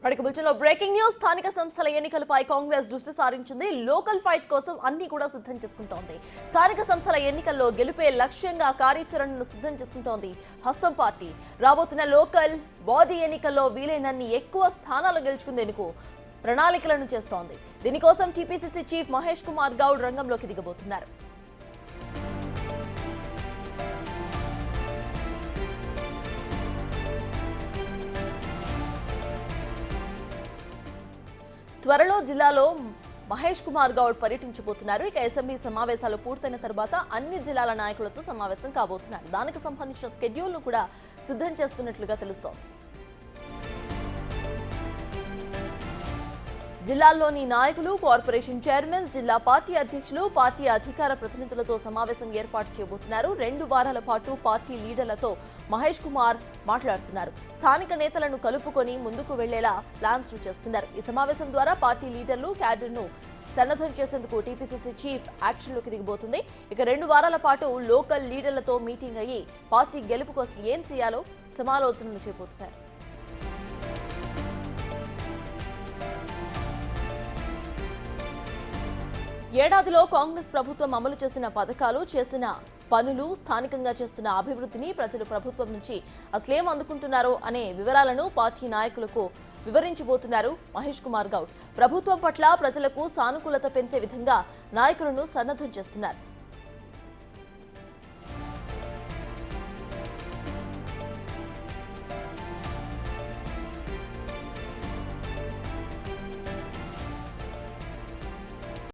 బులెటిన్లో breaking news. స్థానిక సంస్థల ఎన్నికలపై కాంగ్రెస్ దృష్టి సారించింది. లోకల్ ఫైట్ కోసం అన్ని కూడా సిద్ధం చేసుకుంటోంది. స్థానిక సంస్థల ఎన్నికల్లో గెలుపే లక్ష్యంగా కార్యాచరణను సిద్ధం చేసుకుంటోంది హస్తం పార్టీ. రాబోతున్న లోకల్ బాడీ ఎన్నికల్లో వీలైనన్ని ఎక్కువ స్థానాలు గెలుచుకునేందుకు ప్రణాళికలను చేస్తోంది. దీనికోసం టీపీసీసీ చీఫ్ మహేష్ కుమార్ గౌడ్ రంగంలోకి దిగబోతున్నారు. త్వరలో జిల్లాలో మహేష్ కుమార్ గౌడ్ పర్యటించబోతున్నారు. ఇక అసెంబ్లీ సమావేశాలు పూర్తయిన తర్వాత అన్ని జిల్లాల నాయకులతో సమావేశం కాబోతున్నారు. దానికి సంబంధించిన స్కెడ్యూల్ ను కూడా సిద్ధం చేస్తున్నట్లుగా తెలుస్తోంది. జిల్లాల్లోని నాయకులు, కార్పొరేషన్ చైర్మన్స్, జిల్లా పార్టీ అధ్యక్షులు, పార్టీ అధికార ప్రతినిధులతో సమావేశం ఏర్పాటు చేయబోతున్నారు. 2 వారాల పాటు పార్టీ లీడర్లతో మహేష్ కుమార్ మాట్లాడుతున్నారు. స్థానిక నేతలను కలుపుకొని ముందుకు వెళ్లేలా ప్లాన్స్ చేస్తున్నారు. ఈ సమావేశం ద్వారా పార్టీ లీడర్లు, క్యాడర్ను సన్నద్ధం చేసేందుకు టీపీసీసీ చీఫ్ యాక్షన్లోకి దిగబోతుంది. ఇక 2 వారాల పాటు లోకల్ లీడర్లతో మీటింగ్ అయ్యి పార్టీ గెలుపు కోసం ఏం చేయాలో సమాలోచనలు చేయబోతున్నారు. ఏడాదిలో కాంగ్రెస్ ప్రభుత్వం అమలు చేసిన పథకాలు, చేసిన పనులు, స్థానికంగా చేస్తున్న అభివృద్ధిని ప్రజలు ప్రభుత్వం నుంచి అసలేం అందుకుంటున్నారో అనే వివరాలను పార్టీ నాయకులకు వివరించబోతున్నారు మహేష్ కుమార్ గౌడ్. ప్రభుత్వం పట్ల ప్రజలకు సానుకూలత పెంచే విధంగా నాయకులను సన్నద్ధం చేస్తున్నారు.